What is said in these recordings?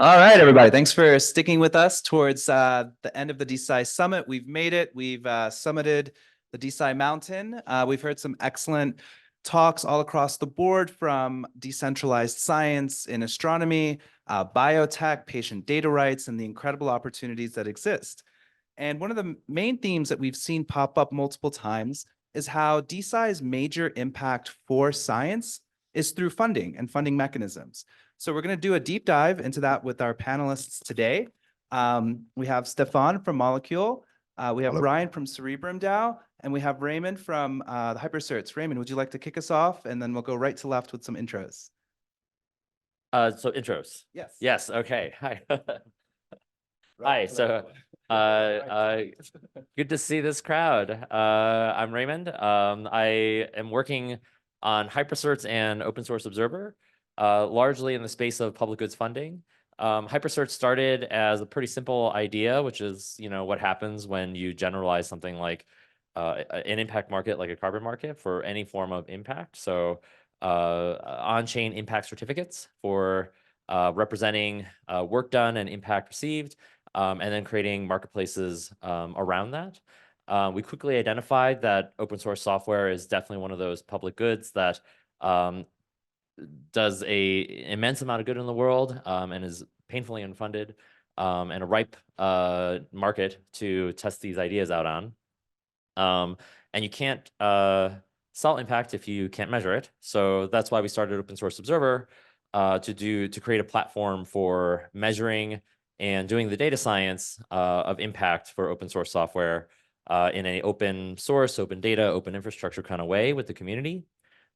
All right, everybody. Thanks for sticking with us towards the end of the DeSci Summit. We've made it. We've summited the DeSci Mountain. We've heard some excellent talks all across the board from decentralized science in astronomy, biotech, patient data rights, and the incredible opportunities that exist. And one of the main themes that we've seen pop up multiple times is how DeSci's major impact for science is through funding and funding mechanisms. So we're going to do a deep dive into that with our panelists today. We have Stefan from Molecule, we have Brian from Cerebrum DAO, and we have Raymond from the HyperCerts. Raymond, would you like to kick us off? And then we'll go right to left with some intros. So intros. Yes. Yes. Okay. Hi. Right. Hi. So, good to see this crowd. I'm Raymond. I am working on HyperCerts and Open Source Observer, largely in the space of public goods funding. HyperCerts started as a pretty simple idea, which is, what happens when you generalize something like an impact market, like a carbon market, for any form of impact. So, on-chain impact certificates for representing work done and impact received, and then creating marketplaces around that. We quickly identified that open source software is definitely one of those public goods that does a immense amount of good in the world, and is painfully unfunded, and a ripe market to test these ideas out on. And you can't sell impact if you can't measure it. So that's why we started Open Source Observer, to create a platform for measuring and doing the data science of impact for open source software in an open source, open data, open infrastructure kind of way with the community.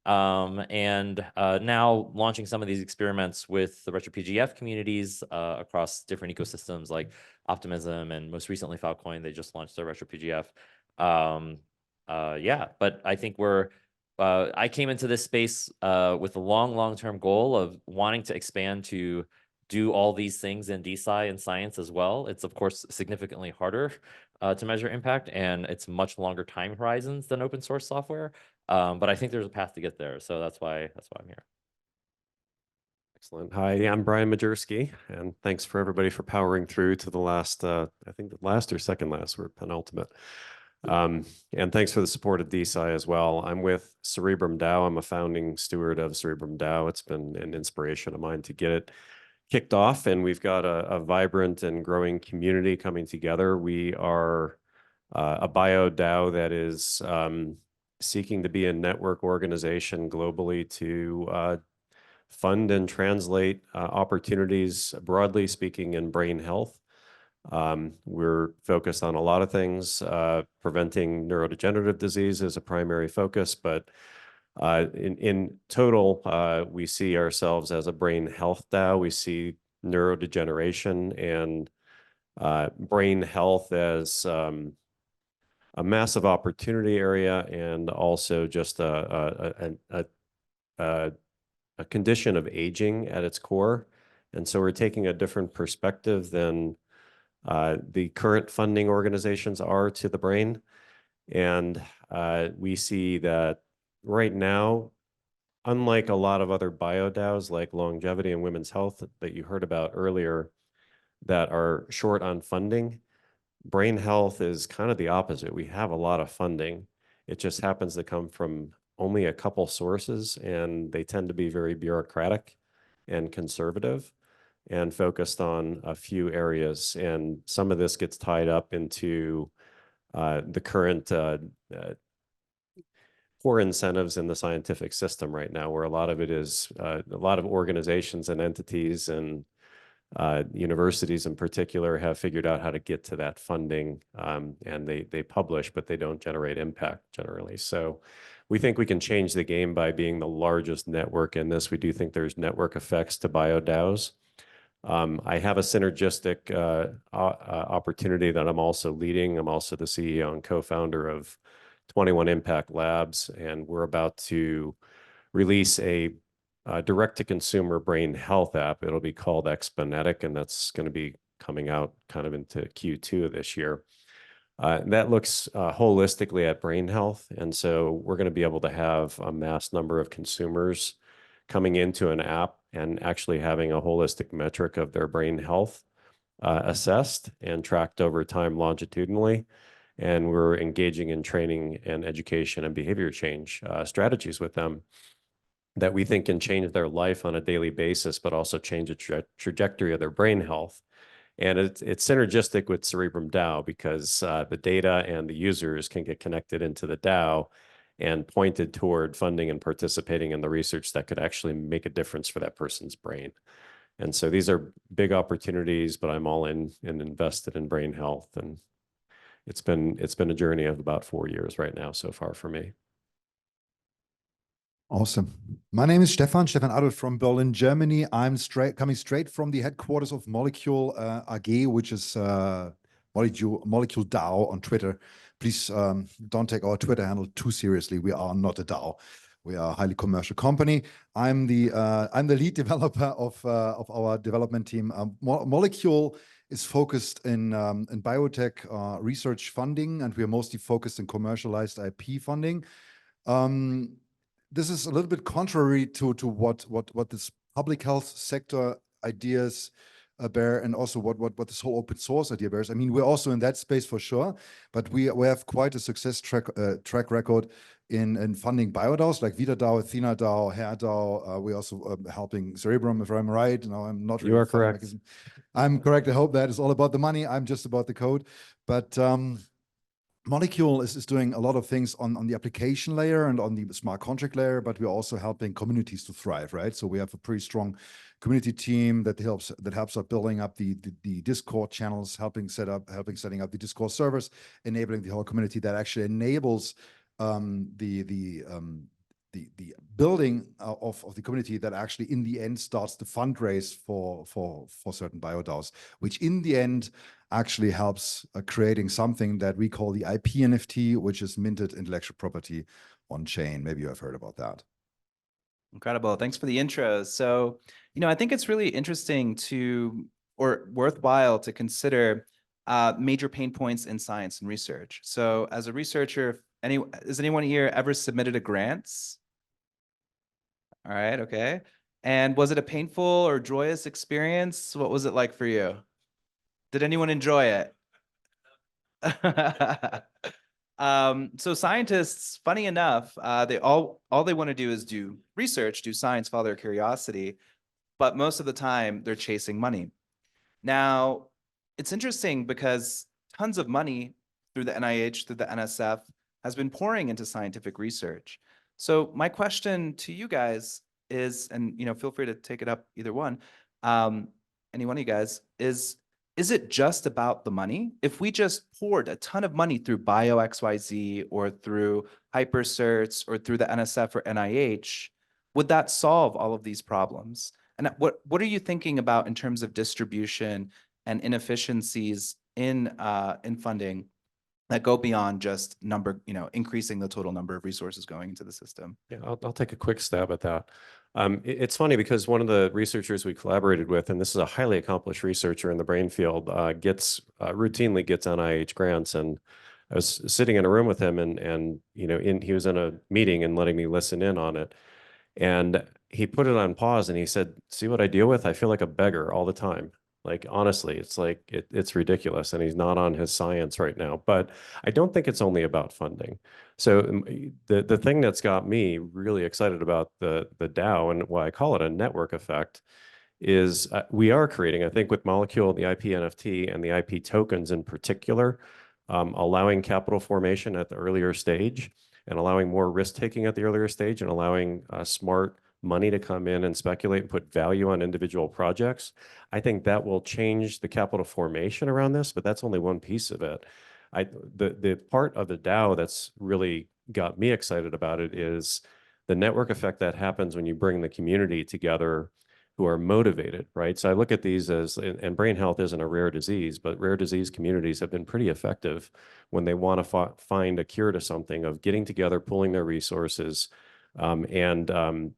And now launching some of these experiments with the RetroPGF communities across different ecosystems like Optimism and most recently Filecoin. They just launched their RetroPGF. Yeah, but I think I came into this space with a long-term goal of wanting to expand to do all these things in DeSci and science as well. It's of course significantly harder to measure impact, and it's much longer time horizons than open source software. But I think there's a path to get there, so that's why I'm here. Excellent. Hi, I'm Brian Majerski, and thanks for everybody for powering through to the last, I think the last or second last, we're penultimate. And thanks for the support of DeSci as well. I'm with Cerebrum DAO. I'm a founding steward of Cerebrum DAO. It's been an inspiration of mine to get it kicked off, and we've got a vibrant and growing community coming together. We are a bio DAO that is seeking to be a network organization globally to fund and translate opportunities, broadly speaking, in brain health. We're focused on a lot of things. Preventing neurodegenerative disease is a primary focus, but in total, we see ourselves as a brain health DAO. We see neurodegeneration and brain health as a massive opportunity area, and also just a condition of aging at its core. And so we're taking a different perspective than the current funding organizations are to the brain. And we see that right now, unlike a lot of other bio DAOs like longevity and women's health that you heard about earlier that are short on funding, brain health is kind of the opposite. We have a lot of funding. It just happens to come from only a couple sources, and they tend to be very bureaucratic and conservative and focused on a few areas. And some of this gets tied up into the current poor incentives in the scientific system right now, where a lot of it is a lot of organizations and entities and universities in particular have figured out how to get to that funding, and they publish, but they don't generate impact generally. So we think we can change the game by being the largest network in this. We do think there's network effects to bio DAOs. I have a synergistic opportunity that I'm also leading. I'm also the CEO and co-founder of 21 Impact Labs, and we're about to release a direct-to-consumer brain health app. It'll be called Exponetic, and that's going to be coming out kind of into Q2 of this year. That looks holistically at brain health, and so we're going to be able to have a mass number of consumers coming into an app and actually having a holistic metric of their brain health assessed and tracked over time longitudinally. And we're engaging in training and education and behavior change strategies with them that we think can change their life on a daily basis, but also change the trajectory of their brain health. And it's synergistic with Cerebrum DAO because the data and the users can get connected into the DAO and pointed toward funding and participating in the research that could actually make a difference for that person's brain. And so these are big opportunities, but I'm all in and invested in brain health. And it's been a journey of about 4 years right now so far for me. Awesome. My name is Stefan Adolf from Berlin, Germany. I'm coming straight from the headquarters of Molecule AG, which is Molecule DAO on Twitter. Please don't take our Twitter handle too seriously. We are not a DAO. We are a highly commercial company. I'm the lead developer of our development team. Molecule is focused in biotech research funding, and we are mostly focused in commercialized IP funding. This is a little bit contrary to what this public health sector ideas bear, and also what this whole open source idea bears. I mean, we're also in that space for sure, but we have quite a success track record in funding BioDAOs like VitaDAO, AthenaDAO, HairDAO. We're also helping Cerebrum, if I'm right. No, I'm not. You are correct. I'm correct. I hope that is all about the money. I'm just about the code. But Molecule is doing a lot of things on the application layer and on the smart contract layer, but we're also helping communities to thrive, right? So we have a pretty strong community team that helps us building up the Discord channels, helping setting up the Discord servers, enabling the whole community that actually enables the building of the community that actually in the end starts to fundraise for certain BioDAOs, which in the end actually helps creating something that we call the IP NFT, which is minted intellectual property on chain. Maybe you have heard about that. Incredible. Thanks for the intro. So, I think it's really interesting or worthwhile to consider major pain points in science and research. So as a researcher, has anyone here ever submitted a grants? All right, okay. And was it a painful or joyous experience? What was it like for you? Did anyone enjoy it? So scientists, funny enough, they all they want to do is do research, do science, follow their curiosity, but most of the time they're chasing money. Now, it's interesting because tons of money through the NIH, through the NSF, has been pouring into scientific research. So my question to you guys is, and feel free to take it up, either one, any one of you guys, is it just about the money? If we just poured a ton of money through BioXYZ or through HyperCerts or through the NSF or NIH, would that solve all of these problems? And what are you thinking about in terms of distribution and inefficiencies in funding that go beyond just increasing the total number of resources going into the system? Yeah, I'll take a quick stab at that. It's funny because one of the researchers we collaborated with, and this is a highly accomplished researcher in the brain field, routinely gets NIH grants. And I was sitting in a room with him, and he was in a meeting and letting me listen in on it. And he put it on pause and he said, "See what I deal with? I feel like a beggar all the time. Like, honestly, it's like, it's ridiculous." And he's not on his science right now, but I don't think it's only about funding. So the thing that's got me really excited about the DAO and why I call it a network effect is we are creating, I think with Molecule, the IP NFT and the IP tokens in particular, allowing capital formation at the earlier stage and allowing more risk-taking at the earlier stage and allowing smart money to come in and speculate and put value on individual projects. I think that will change the capital formation around this, but that's only one piece of it. The part of the DAO that's really got me excited about it is the network effect that happens when you bring the community together who are motivated, right? So I look at these as, and brain health isn't a rare disease, but rare disease communities have been pretty effective when they want to find a cure to something, of getting together, pooling their resources, and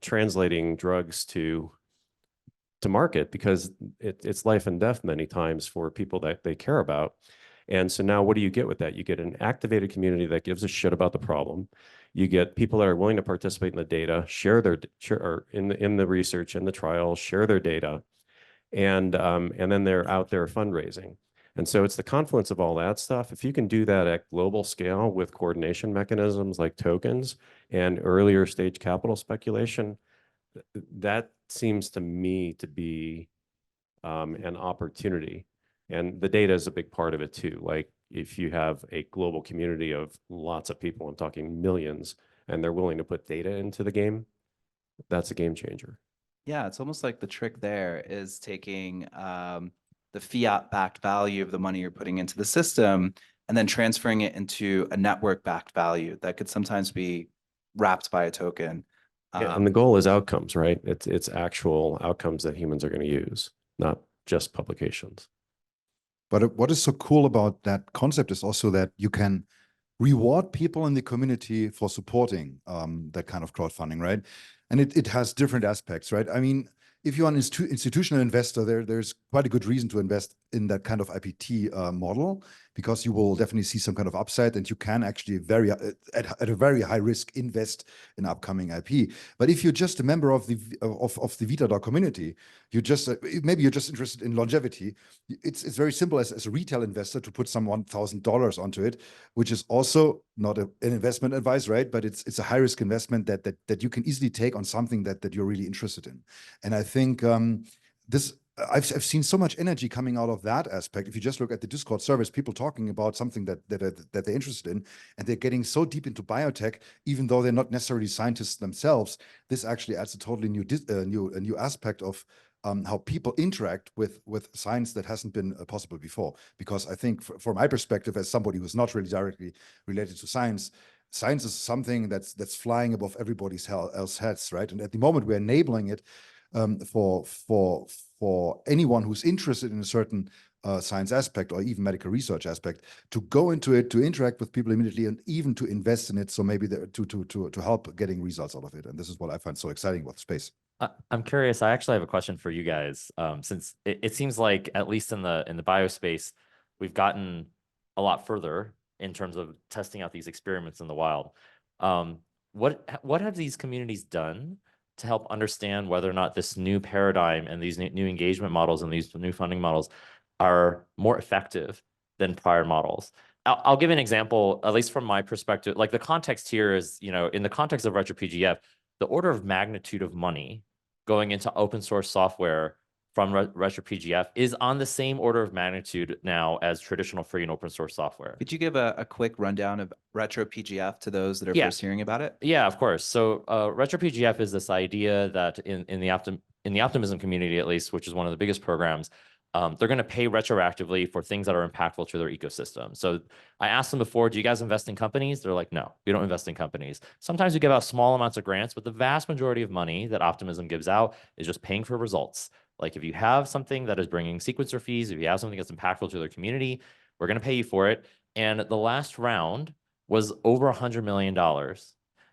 translating drugs to market, because it's life and death many times for people that they care about. And so now what do you get with that? You get an activated community that gives a shit about the problem. You get people that are willing to participate in the data, share or in the research, in the trial, share their data, and then they're out there fundraising. And so it's the confluence of all that stuff. If you can do that at global scale with coordination mechanisms like tokens and earlier stage capital speculation, that seems to me to be an opportunity. And the data is a big part of it too. Like if you have a global community of lots of people, I'm talking millions, and they're willing to put data into the game, that's a game changer. Yeah, it's almost like the trick there is taking the fiat-backed value of the money you're putting into the system and then transferring it into a network-backed value that could sometimes be wrapped by a token. Yeah, and the goal is outcomes, right? It's actual outcomes that humans are going to use, not just publications. But what is so cool about that concept is also that you can reward people in the community for supporting that kind of crowdfunding, right? And it has different aspects, right? I mean, if you're an institutional investor, there's quite a good reason to invest in that kind of IPT model, because you will definitely see some kind of upside, and you can actually at a very high risk invest in upcoming IP. But if you're just a member of the VitaDoc community, you just maybe you're just interested in longevity. It's very simple as a retail investor to put some $1,000 onto it, which is also not an investment advice, right? But it's a high risk investment that you can easily take on something that you're really interested in. And I think I've seen so much energy coming out of that aspect. If you just look at the Discord servers, people talking about something that they're interested in, and they're getting so deep into biotech, even though they're not necessarily scientists themselves. This actually adds a totally new aspect of how people interact with science that hasn't been possible before. Because I think from my perspective, as somebody who's not really directly related to science is something that's flying above everybody's else heads, right? And at the moment, we're enabling it for anyone who's interested in a certain science aspect or even medical research aspect to go into it, to interact with people immediately, and even to invest in it. So maybe to help getting results out of it. And this is what I find so exciting about the space. I'm curious. I actually have a question for you guys. Since it seems like, at least in the biospace, we've gotten a lot further in terms of testing out these experiments in the wild. What have these communities done to help understand whether or not this new paradigm and these new engagement models and these new funding models are more effective than prior models? I'll give an example, at least from my perspective. Like, the context here is, in the context of RetroPGF, the order of magnitude of money going into open source software from RetroPGF is on the same order of magnitude now as traditional free and open source software. Could you give a quick rundown of RetroPGF to those that are Yeah. first hearing about it? Yeah, of course. So RetroPGF is this idea that in the optimism community, at least, which is one of the biggest programs, they're going to pay retroactively for things that are impactful to their ecosystem. So I asked them before, do you guys invest in companies? They're like, no, we don't invest in companies. Sometimes we give out small amounts of grants, but the vast majority of money that Optimism gives out is just paying for results. Like, if you have something that is bringing sequencer fees, if you have something that's impactful to their community, we're going to pay you for it. And the last round was over $100 million.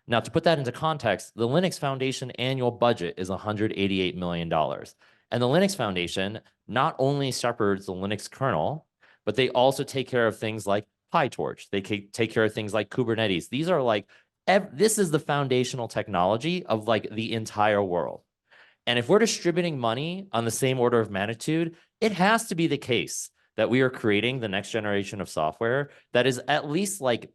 Now, to put that into context, the Linux Foundation annual budget is $188 million. And the Linux Foundation not only shepherds the Linux kernel, but they also take care of things like PyTorch. They take care of things like Kubernetes. These are like, this is the foundational technology of like the entire world. And if we're distributing money on the same order of magnitude, it has to be the case that we are creating the next generation of software that is at least like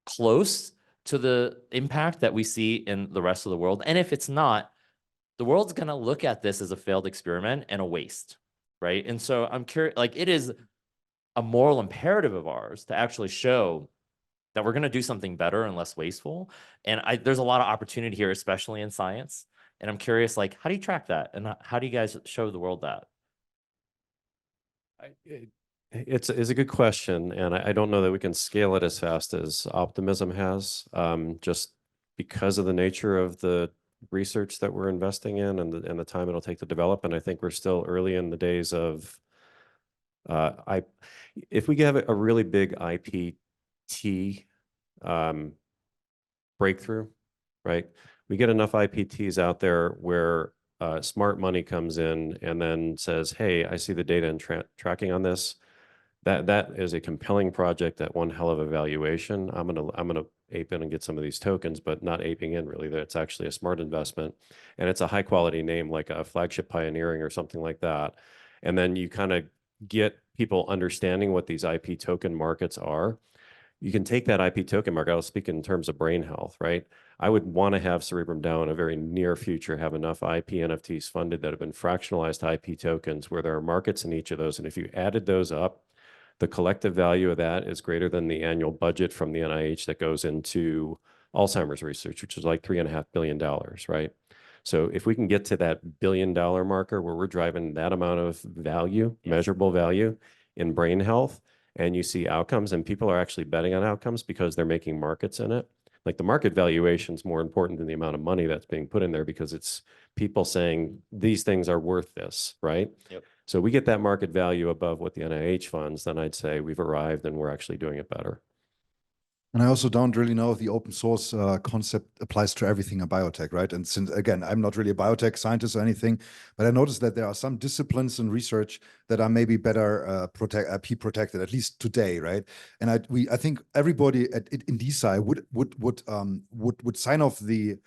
close to the impact that we see in the rest of the world. And if it's not, the world's going to look at this as a failed experiment and a waste, right? And so I'm curious, like, it is a moral imperative of ours to actually show that we're going to do something better and less wasteful. And there's a lot of opportunity here, especially in science. And I'm curious, like, how do you track that? And how do you guys show the world that? It's a good question, and I don't know that we can scale it as fast as Optimism has, just because of the nature of the research that we're investing in and the time it'll take to develop. And I think we're still early in the days of if we have a really big IPT breakthrough, right? We get enough IPTs out there where smart money comes in and then says, hey, I see the data and tracking on this. That is a compelling project, that one hell of a valuation. I'm gonna ape in and get some of these tokens, but not aping in really. That it's actually a smart investment, and it's a high quality name like a Flagship Pioneering or something like that. And then you kind of get people understanding what these IP token markets are. You can take that IP token market, I'll speak in terms of brain health, right? I would want to have Cerebrum DAO in a very near future have enough IP NFTs funded that have been fractionalized IP tokens where there are markets in each of those. And if you added those up, the collective value of that is greater than the annual budget from the NIH that goes into Alzheimer's research, which is like $3.5 billion, right? So if we can get to that $1 billion marker where we're driving that amount of value, measurable value in brain health, and you see outcomes and people are actually betting on outcomes because they're making markets in it. Like the market valuation is more important than the amount of money that's being put in there because it's people saying these things are worth this, right? Yep. So we get that market value above what the NIH funds, then I'd say we've arrived and we're actually doing it better. And I also don't really know if the open source concept applies to everything in biotech, right? And since, again, I'm not really a biotech scientist or anything, but I noticed that there are some disciplines in research that are maybe better IP protected, at least today, right? And I think everybody in DeSci would sign off the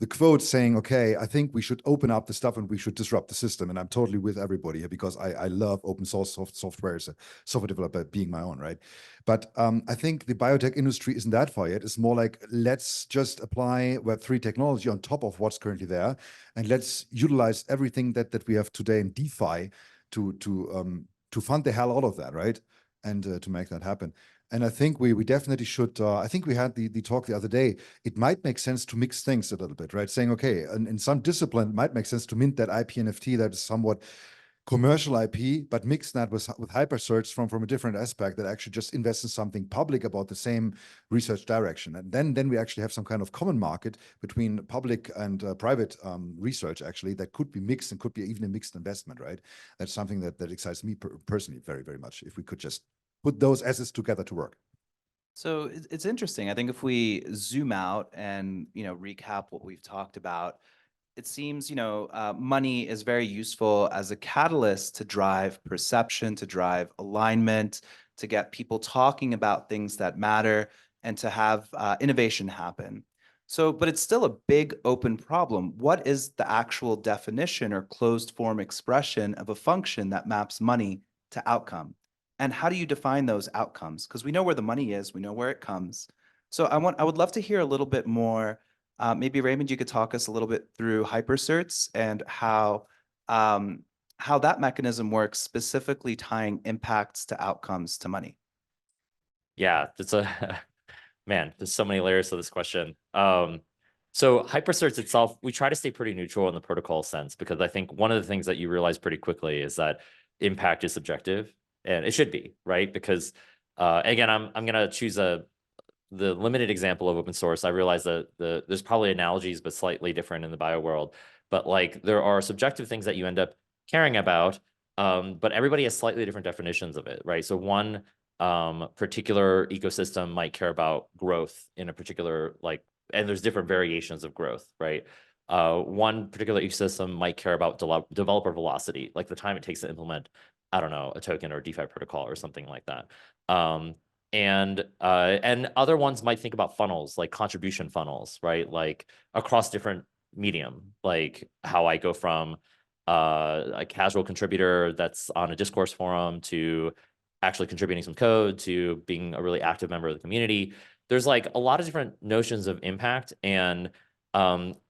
quote saying, okay, I think we should open up the stuff and we should disrupt the system. And I'm totally with everybody here because I love open source software as a software developer being my own, right? But I think the biotech industry isn't that far yet. It's more like, let's just apply Web3 technology on top of what's currently there. And let's utilize everything that we have today in DeFi to fund the hell out of that, right? And to make that happen. And I think we definitely should, I think we had the talk the other day, it might make sense to mix things a little bit, right? Saying, okay, in some discipline, it might make sense to mint that IP NFT that is somewhat commercial IP, but mix that with HyperSearch from a different aspect that actually just invests in something public about the same research direction. And then we actually have some kind of common market between public and private research actually that could be mixed and could be even a mixed investment, right? That's something that excites me personally very, very much if we could just put those assets together to work. So it's interesting. I think if we zoom out and, recap what we've talked about, it seems, money is very useful as a catalyst to drive perception, to drive alignment, to get people talking about things that matter, and to have innovation happen. So, but it's still a big open problem. What is the actual definition or closed form expression of a function that maps money to outcome? And how do you define those outcomes? Because we know where the money is, we know where it comes. So I would love to hear a little bit more. Maybe Raymond, you could talk us a little bit through HyperCerts and how that mechanism works, specifically tying impacts to outcomes to money. Yeah, that's man, there's so many layers to this question. So HyperCerts itself, we try to stay pretty neutral in the protocol sense, because I think one of the things that you realize pretty quickly is that impact is subjective, and it should be, right? Because again, I'm gonna choose the limited example of open source. I realize that there's probably analogies, but slightly different in the bio world. But like there are subjective things that you end up caring about, but everybody has slightly different definitions of it, right? So one particular ecosystem might care about growth in a particular, and there's different variations of growth, right? One particular ecosystem might care about developer velocity, like the time it takes to implement, I don't know, a token or a DeFi protocol or something like that. And other ones might think about funnels, like contribution funnels, right? Like across different medium, like how I go from a casual contributor that's on a discourse forum to actually contributing some code to being a really active member of the community. There's like a lot of different notions of impact, and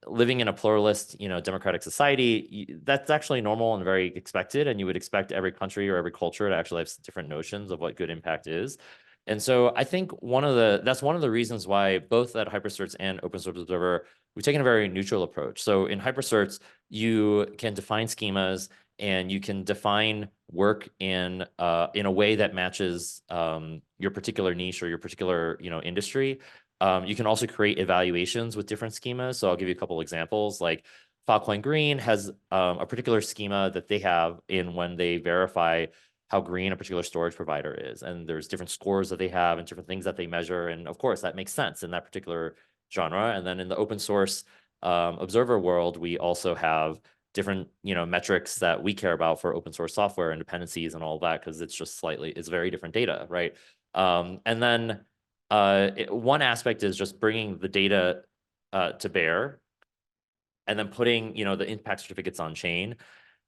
living in a pluralist, democratic society, that's actually normal and very expected. And you would expect every country or every culture to actually have different notions of what good impact is. And so I think that's one of the reasons why both at HyperCerts and Open Source Observer, we've taken a very neutral approach. So in HyperCerts, you can define schemas and you can define work in a way that matches your particular niche or your particular industry. You can also create evaluations with different schemas. So I'll give you a couple examples. Like Filecoin Green has a particular schema that they have in when they verify how green a particular storage provider is. And there's different scores that they have and different things that they measure. And of course, that makes sense in that particular genre. And then in the open source observer world, we also have different metrics that we care about for open source software and dependencies and all that, because it's just it's very different data, right? And then one aspect is just bringing the data to bear and then putting, the impact certificates on chain.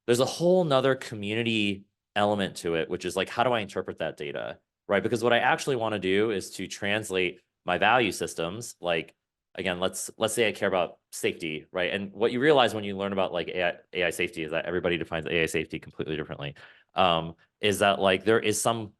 There's a whole nother community element to it, which is like, how do I interpret that data, right? Because what I actually want to do is to translate my value systems. Like, again, let's say I care about safety, right? And what you realize when you learn about like AI safety is that everybody defines AI safety completely differently. Is that like there's some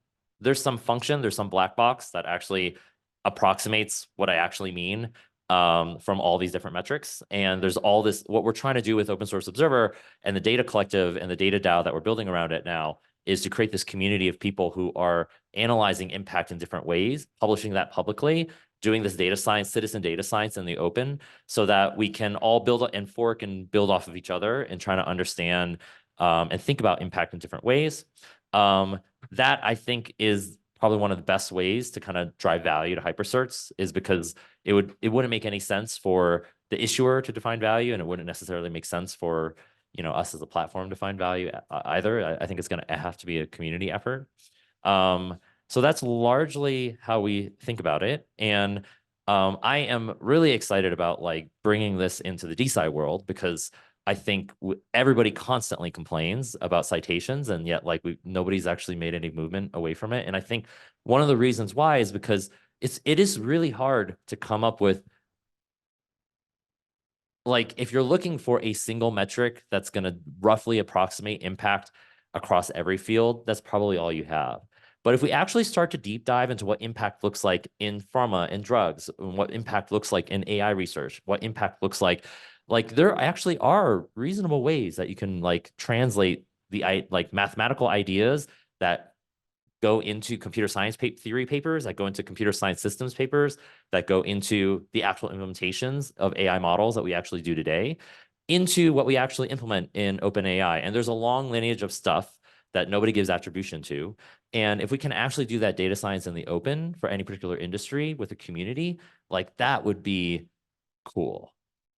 function, there's some black box that actually approximates what I actually mean from all these different metrics. And there's all this, what we're trying to do with Open Source Observer and the data collective and the data DAO that we're building around it now is to create this community of people who are analyzing impact in different ways, publishing that publicly, doing this data science, citizen data science in the open, so that we can all build and fork and build off of each other and trying to understand and think about impact in different ways. That I think is probably one of the best ways to kind of drive value to hypercerts, is because it wouldn't make any sense for the issuer to define value, and it wouldn't necessarily make sense for us as a platform to find value either. I think it's going to have to be a community effort. So that's largely how we think about it. And I am really excited about like bringing this into the DeSci world, because I think everybody constantly complains about citations, and yet like nobody's actually made any movement away from it. And I think one of the reasons why is because it is really hard to come up with, like, if you're looking for a single metric that's going to roughly approximate impact across every field, that's probably all you have. But if we actually start to deep dive into what impact looks like in pharma and drugs, and what impact looks like in AI research, what impact looks like there actually are reasonable ways that you can like translate the like mathematical ideas that go into computer science theory papers, that go into computer science systems papers, that go into the actual implementations of AI models that we actually do today, into what we actually implement in OpenAI. And there's a long lineage of stuff that nobody gives attribution to. And if we can actually do that data science in the open for any particular industry with a community, like that would be cool,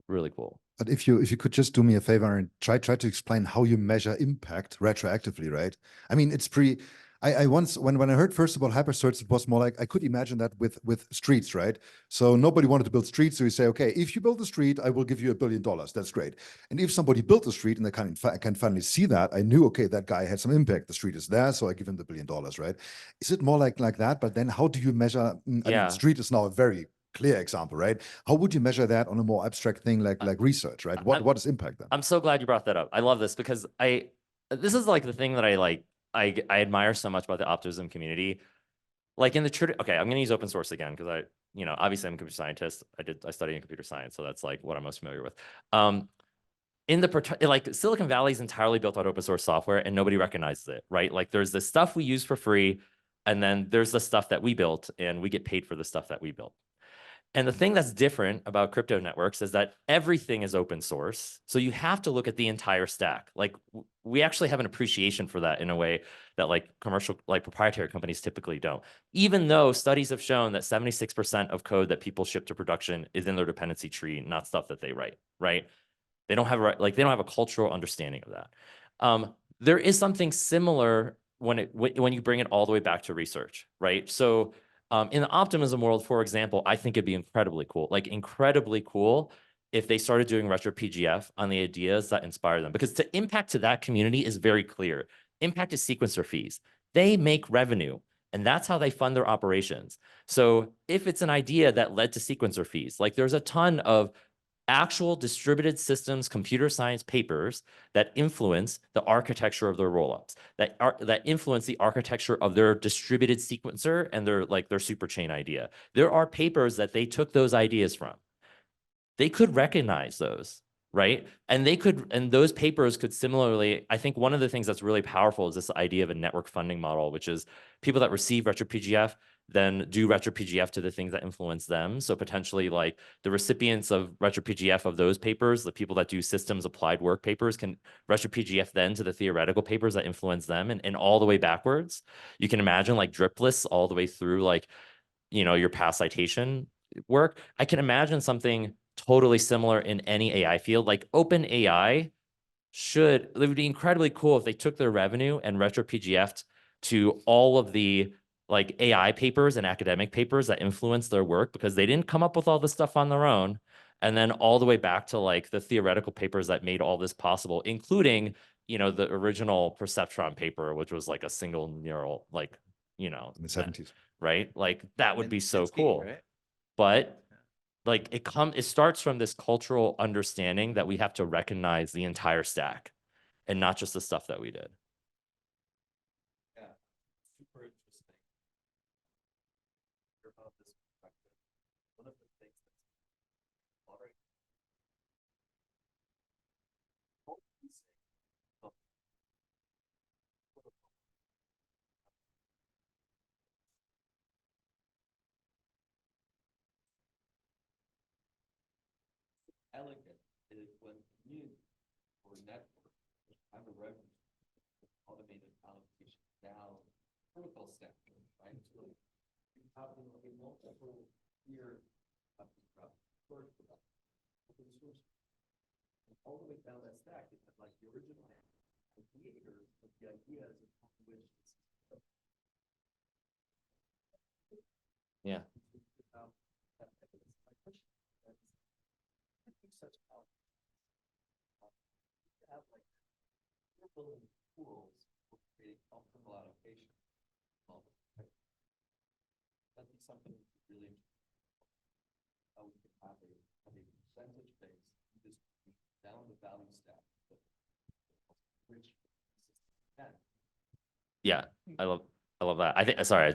really cool. But if you could just do me a favor and try to explain how you measure impact retroactively, right? I mean, it's pretty. I once when I heard first about hypercerts, it was more like I could imagine that with streets, right? So nobody wanted to build streets, so you say, okay, if you build a street, I will give you $1 billion. That's great. And if somebody built a street and I can finally see that, I knew, okay, that guy had some impact. The street is there, so I give him the $1 billion, right? Is it more like that? But then how do you measure? I mean, street is now a very clear example, right? How would you measure that on a more abstract thing like research, right? What is impact then? I'm so glad you brought that up. I love this because this is like the thing that I admire so much about the optimism community. Like in the okay, I'm going to use open source again because obviously I'm a computer scientist. I study in computer science, so that's like what I'm most familiar with. Like Silicon Valley is entirely built on open source software, and nobody recognizes it, right? Like there's the stuff we use for free, and then there's the stuff that we built, and we get paid for the stuff that we built. And the thing that's different about crypto networks is that everything is open source. So you have to look at the entire stack. Like we actually have an appreciation for that in a way that like commercial, like proprietary companies typically don't. Even though studies have shown that 76% of code that people ship to production is in their dependency tree, not stuff that they write, right? They don't have a cultural understanding of that. There is something similar when you bring it all the way back to research, right? So in the optimism world, for example, I think it'd be incredibly cool if they started doing retro PGF on the ideas that inspire them. Because the impact to that community is very clear. Impact is sequencer fees. They make revenue, and that's how they fund their operations. So if it's an idea that led to sequencer fees, like there's a ton of actual distributed systems computer science papers that influence the architecture of their rollups, that influence the architecture of their distributed sequencer and their superchain idea. There are papers that they took those ideas from. They could recognize those, right? And those papers could similarly, I think one of the things that's really powerful is this idea of a network funding model, which is people that receive retro PGF then do retro PGF to the things that influence them. So potentially like the recipients of retro PGF of those papers, the people that do systems applied work papers can retro PGF then to the theoretical papers that influence them and all the way backwards. You can imagine like drip lists all the way through like, your past citation work. I can imagine something totally similar in any AI field. Like OpenAI it would be incredibly cool if they took their revenue and retro PGF'd to all of the like AI papers and academic papers that influence their work because they didn't come up with all this stuff on their own. And then all the way back to like the theoretical papers that made all this possible, including, you know, the original perceptron paper, which was like a single neural, like, you know, In the 70s. right? Like that would be so Minsky, cool. right? But like it starts from this cultural understanding that we have to recognize the entire stack and not just the stuff that we did. Yeah, super interesting. About this perspective. One of the things that's already elegant is when you or network have a reference automated allocation down protocol stack, right? So you have a multiple tier of first open source and all the way down that stack, you have like the original creators of the ideas of which Yeah. building tools for creating optimal allocation. That'd be something really how we can have a percentage based distribution down the value stack. Which Yeah, I love that. I think, sorry,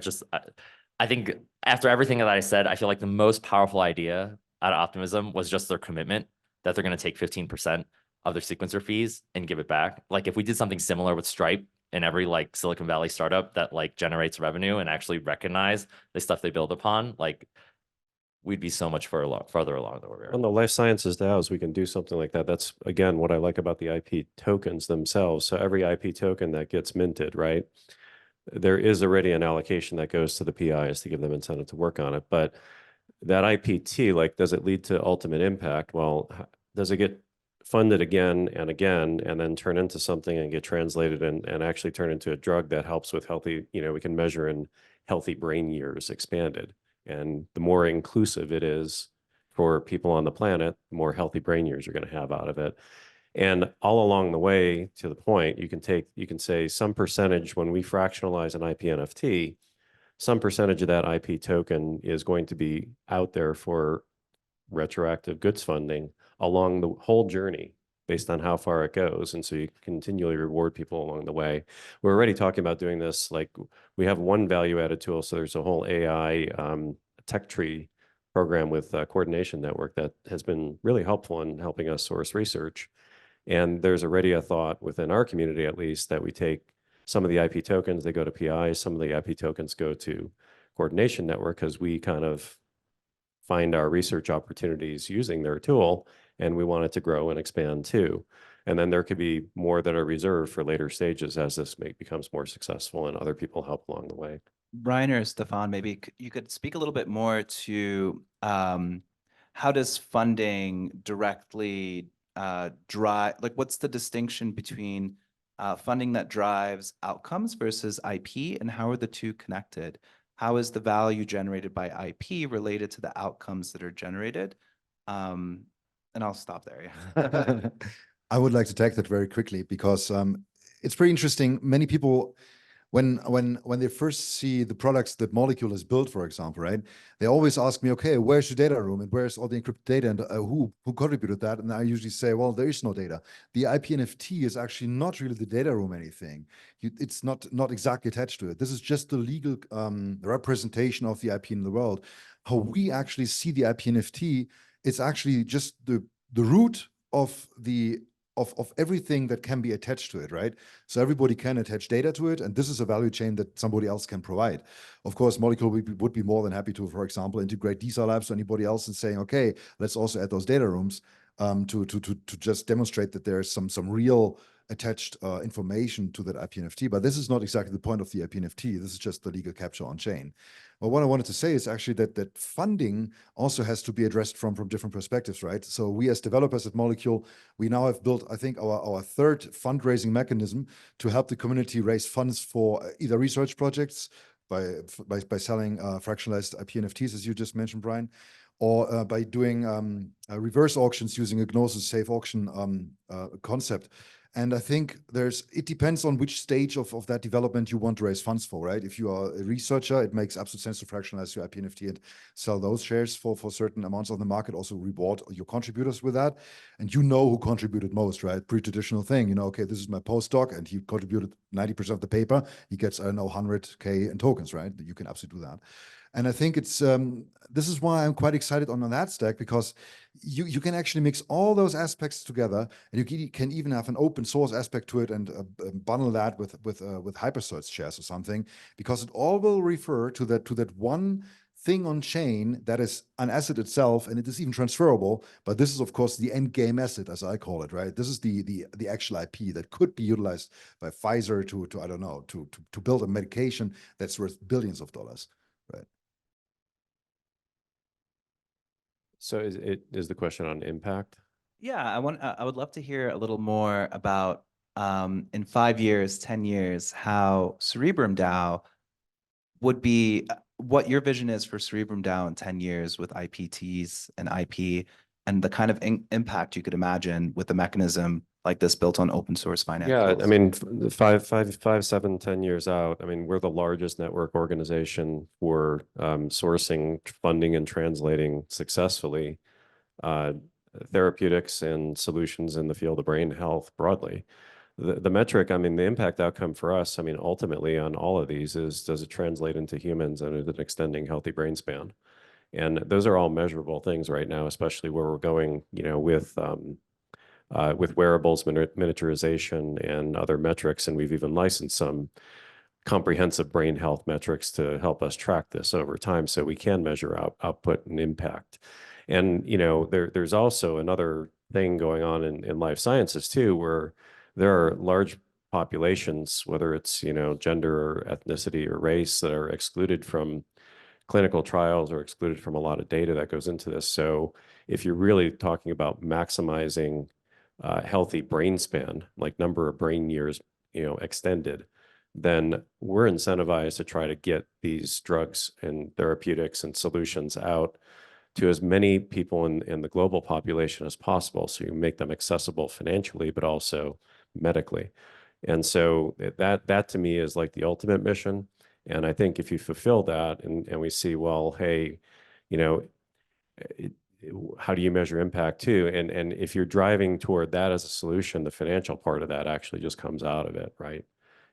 I think after everything that I said, I feel like the most powerful idea out of Optimism was just their commitment that they're going to take 15% of their sequencer fees and give it back. Like if we did something similar with Stripe and every like Silicon Valley startup that like generates revenue and actually recognize the stuff they build upon, like we'd be so much further along than where we are. On the life sciences DAOs, we can do something like that. That's, again, what I like about the IP tokens themselves. So every IP token that gets minted, right, there is already an allocation that goes to the PIs to give them incentive to work on it. But that IPT, like, does it lead to ultimate impact? Well, does it get funded again and again and then turn into something and get translated and actually turn into a drug that helps with healthy, you know, we can measure in healthy brain years expanded. And the more inclusive it is for people on the planet, the more healthy brain years you're going to have out of it. And all along the way, to the point, you can say some percentage when we fractionalize an IP NFT, some percentage of that IP token is going to be out there for retroactive goods funding along the whole journey based on how far it goes. And so you continually reward people along the way. We're already talking about doing this. Like we have one value added tool. So there's a whole AI tech tree program with Coordination Network that has been really helpful in helping us source research. And there's already a thought within our community, at least, that we take some of the IP tokens, they go to PI, some of the IP tokens go to Coordination Network because we kind of find our research opportunities using their tool, and we want it to grow and expand too. And then there could be more that are reserved for later stages as this becomes more successful and other people help along the way. Brian or Stefan, maybe you could speak a little bit more to how does funding directly drive, like what's the distinction between funding that drives outcomes versus IP, and how are the two connected? How is the value generated by IP related to the outcomes that are generated? And I'll stop there. Yeah. I would like to take that very quickly because it's pretty interesting. Many people, when they first see the products that Molecule has built, for example, right, they always ask me, okay, where's your data room and where's all the encrypted data and who contributed that? And I usually say, well, there is no data. The IP NFT is actually not really the data room anything. It's not exactly attached to it. This is just the legal representation of the IP in the world. How we actually see the IP NFT, it's actually just the root of everything that can be attached to it, right? So everybody can attach data to it, and this is a value chain that somebody else can provide. Of course, Molecule would be more than happy to, for example, integrate DeSci Labs to anybody else and saying, okay, let's also add those data rooms to just demonstrate that there's some real attached information to that IP NFT. But this is not exactly the point of the IP NFT. This is just the legal capture on chain. But what I wanted to say is actually that funding also has to be addressed from different perspectives, right? So we as developers at Molecule, we now have built, I think, our third fundraising mechanism to help the community raise funds for either research projects by selling fractionalized IP NFTs, as you just mentioned, Brian, or by doing reverse auctions using a Gnosis safe auction concept. And I think it depends on which stage of that development you want to raise funds for, right? If you are a researcher, it makes absolute sense to fractionalize your IP NFT and sell those shares for certain amounts on the market, also reward your contributors with that. And you know who contributed most, right? Pretty traditional thing, okay, this is my postdoc and he contributed 90% of the paper. He gets, I don't know, 100K in tokens, right? You can absolutely do that. And I think it's this is why I'm quite excited on that stack, because you can actually mix all those aspects together, and you can even have an open source aspect to it and bundle that with Hypersearch shares or something, because it all will refer to that one thing on chain that is an asset itself, and it is even transferable. But this is, of course, the end game asset, as I call it, right? This is the actual IP that could be utilized by Pfizer to I don't know, to build a medication that's worth billions of dollars, right? So is the question on impact? Yeah, I would love to hear a little more about in 5 years, 10 years, how Cerebrum DAO would be, what your vision is for Cerebrum DAO in 10 years with IPTs and IP, and the kind of impact you could imagine with a mechanism like this built on open source finance. Yeah, I mean, 5, 7, 10 years out, I mean, we're the largest network organization for sourcing, funding, and translating successfully therapeutics and solutions in the field of brain health broadly. The metric, I mean, the impact outcome for us, I mean, ultimately on all of these is, does it translate into humans and is it extending healthy brain span? And those are all measurable things right now, especially where we're going, with wearables, miniaturization, and other metrics. And we've even licensed some comprehensive brain health metrics to help us track this over time, so we can measure output and impact. And there's also another thing going on in life sciences too, where there are large populations, whether it's gender or ethnicity or race, that are excluded from clinical trials or excluded from a lot of data that goes into this. So if you're really talking about maximizing healthy brain span, like number of brain years extended, then we're incentivized to try to get these drugs and therapeutics and solutions out to as many people in the global population as possible, so you make them accessible financially, but also medically. And so that to me is like the ultimate mission. And I think if you fulfill that, and we see, well, hey, how do you measure impact too? And if you're driving toward that as a solution, the financial part of that actually just comes out of it, right?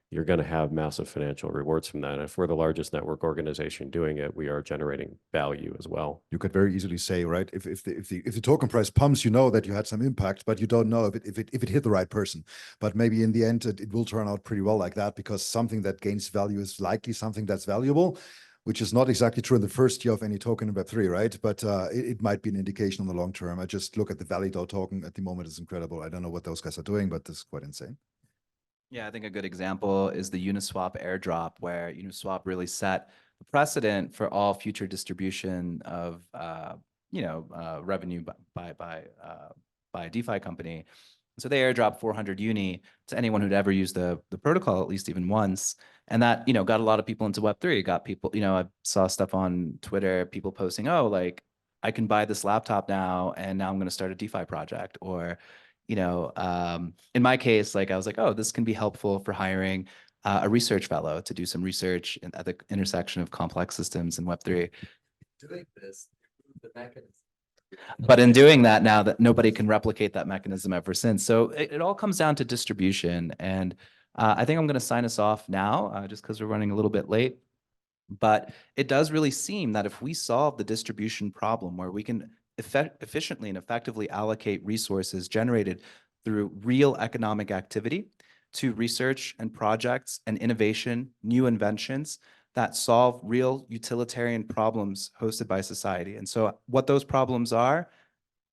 You're going to have massive financial rewards from that. And if we're the largest network organization doing it, we are generating value as well. You could very easily say, right, if the token price pumps, you know that you had some impact, but you don't know if it hit the right person. But maybe in the end, it will turn out pretty well like that, because something that gains value is likely something that's valuable, which is not exactly true in the first year of any token in Web3, right? But it might be an indication on the long term. I just look at the ValiDAO token at the moment. It's incredible. I don't know what those guys are doing, but it's quite insane. Yeah, I think a good example is the Uniswap airdrop, where Uniswap really set the precedent for all future distribution of revenue by a DeFi company. So they airdropped 400 Uni to anyone who'd ever used the protocol, at least even once. And that, got a lot of people into Web3. It got people, I saw stuff on Twitter, people posting, oh, like, I can buy this laptop now, and now I'm going to start a DeFi project. Or, in my case, like, I was like, oh, this can be helpful for hiring a research fellow to do some research at the intersection of complex systems in Web3. Doing this, the mechanism. But in doing that, now that nobody can replicate that mechanism ever since. So it all comes down to distribution. And I think I'm going to sign us off now, just because we're running a little bit late. But it does really seem that if we solve the distribution problem, where we can efficiently and effectively allocate resources generated through real economic activity to research and projects and innovation, new inventions that solve real utilitarian problems hosted by society. And so what those problems are,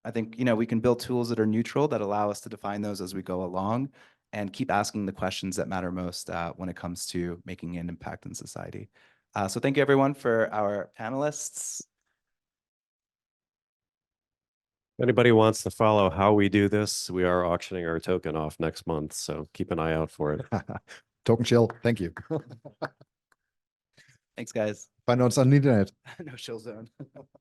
I think, we can build tools that are neutral, that allow us to define those as we go along, and keep asking the questions that matter most when it comes to making an impact in society. So thank you, everyone, for our panelists. If anybody wants to follow how we do this, we are auctioning our token off next month, so keep an eye out for it. Token chill. Thank you. Thanks, guys. Find uns on the internet. No chill zone.